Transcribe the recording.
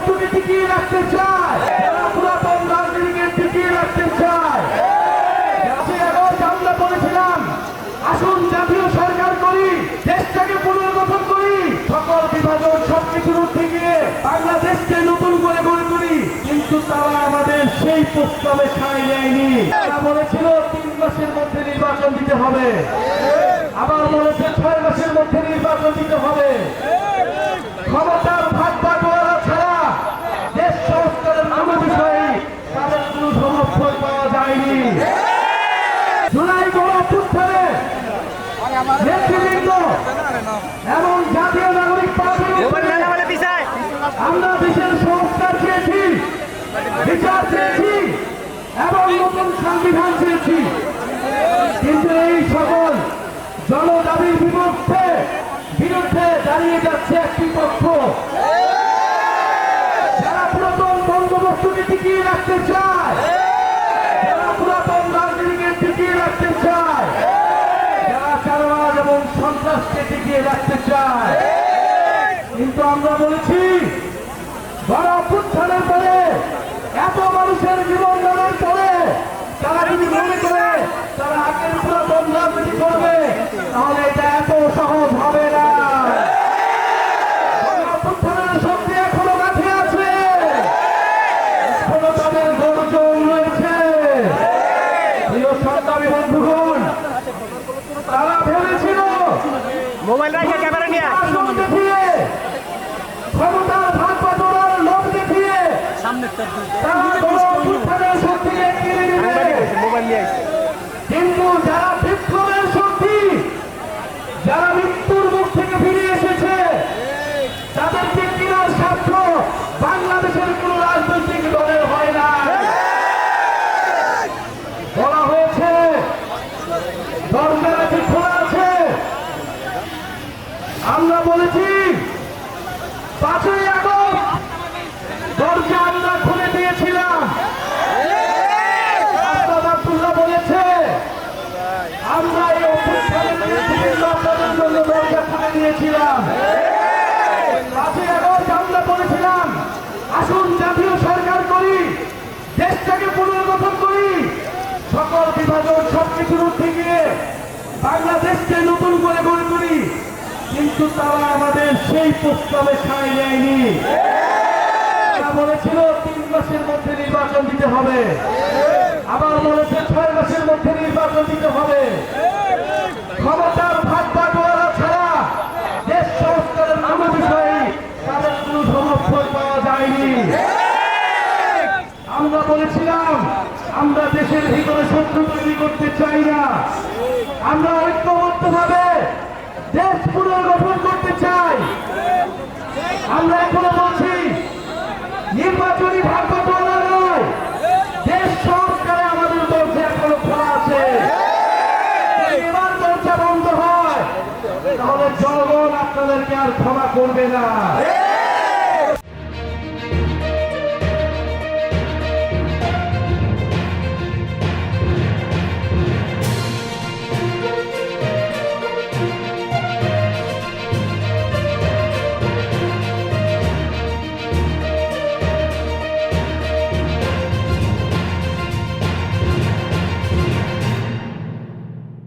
বঙ্গবন্ধুকে টিকিয়ে রাখতে চায়, যারা পুরাতন রাজনীতিকে টিকিয়ে রাখতে চায়। আমরা বলেছিলাম আসুন জাতীয় সরকার করি, দেশটাকে পুনর্গঠন করি, সকল বিভাজন সবকিছুর উঠে গিয়ে বাংলাদেশকে নতুন করে গড়ে তুলি। কিন্তু তারা আমাদের সেই প্রস্তাবে সায় দেয়নি। তারা বলেছিল 3 মাসের মধ্যে নির্বাচন দিতে হবে, আবার বলেছে 6 মাসের মধ্যে নির্বাচন দিতে হবে। ক্ষমতার ভাগ বাটোয়ারা ছাড়া দেশ সংস্কারের কোনো বিষয়ে তাদের কোনো সমর্থন পাওয়া যায়নি। জুলাই গণঅভ্যুত্থানে নেতৃবৃন্দ এবং জাতীয় নাগরিক পার্টির আমরা দেশের সংস্কার চেয়েছি, বিচার চেয়েছি এবং নতুন সংবিধান চেয়েছি। কিন্তু এই সকল জনদাবির বিরুদ্ধে দাঁড়িয়ে যাচ্ছে একটি পক্ষ, যারা পুরাতন বঙ্গবন্ধুকে টিকিয়ে রাখতে চায়, যারা পুরাতন রাজনীতিকে টিকিয়ে রাখতে চায়, যারা চাঁদাবাজ এবং সন্ত্রাসকে টিকিয়ে রাখতে চায়। কিন্তু আমরা বলেছি গণঅভ্যুত্থানের পরে এত মানুষের জীবন দানের পরে তারা যদি মনে করে তারা আগের পুরাতন রাজনীতি করবে, তাহলে এটা এত সহজ হবে না। গণঅভ্যুত্থানের শক্তি এখনো কাছে আছে, এখনো তাদের গর্জন রয়েছে। প্রিয় সন্তানী বন্ধুগণ, তারা ভেবেছিল মোবাইল রাখে ক্যামেরা নিয়ে দেখিয়ে ক্ষমতার ভাগ বাটোয়ারার লোক দেখিয়ে তারা গণঅভ্যুত্থানের শক্তিকে কিনে নেবে। মোবাইল নিয়ে কিন্তু যারা বিপ্লবের শক্তি, যারা মৃত্যুর মুখ থেকে ফিরে এসেছে, তাদেরকে কেনার স্বার্থ বাংলাদেশের কোন রাজনৈতিক দলের হয় না। বলা হয়েছে দরজা নাকি খোলা আছে। আমরা বলেছি 5ই আগস্ট দরজা আমরা খুলে দিয়েছিলাম। আব্দুল্লাহ বলেছে আমরা এই অভ্যুত্থানের আপনাদের জন্য দরজা খুলে দিয়েছিলাম। 5ই আগস্ট আমরা বলেছিলাম আসুন জাতীয় সরকার করি, দেশটাকে পুনর্গঠন করি, সকল বিভাজন সবকিছুর উঠে গিয়ে বাংলাদেশকে নতুন করে গড়ে তুলি। কিন্তু তারা আমাদের সেই প্রস্তাবে সায় দেয়নি। তারা বলেছিল 3 মাসের মধ্যে নির্বাচন দিতে হবে, আবার বলেছে 6 মাসের মধ্যে নির্বাচন দিতে হবে। ক্ষমতার ভাগ বাটোয়ারা ছাড়া দেশ সংস্কারের কোনো বিষয়ে তাদের কোনো সমর্থন পাওয়া যায়নি। আমরা বলেছিলাম আমরা দেশের ভিতরে শত্রু তৈরি করতে চাই না, আমরা ঐক্যবদ্ধভাবে দেশ পুনর্গঠন করতে চাই। আমরা এখনো বলছি নির্বাচনী ভাগ বাটোয়ারা নয়, দেশ সংস্কারে আমাদের দরজা এখনো খোলা আছে। এবার দরজা বন্ধ হয় তাহলে জনগণ আপনাদেরকে আর ক্ষমা করবে না।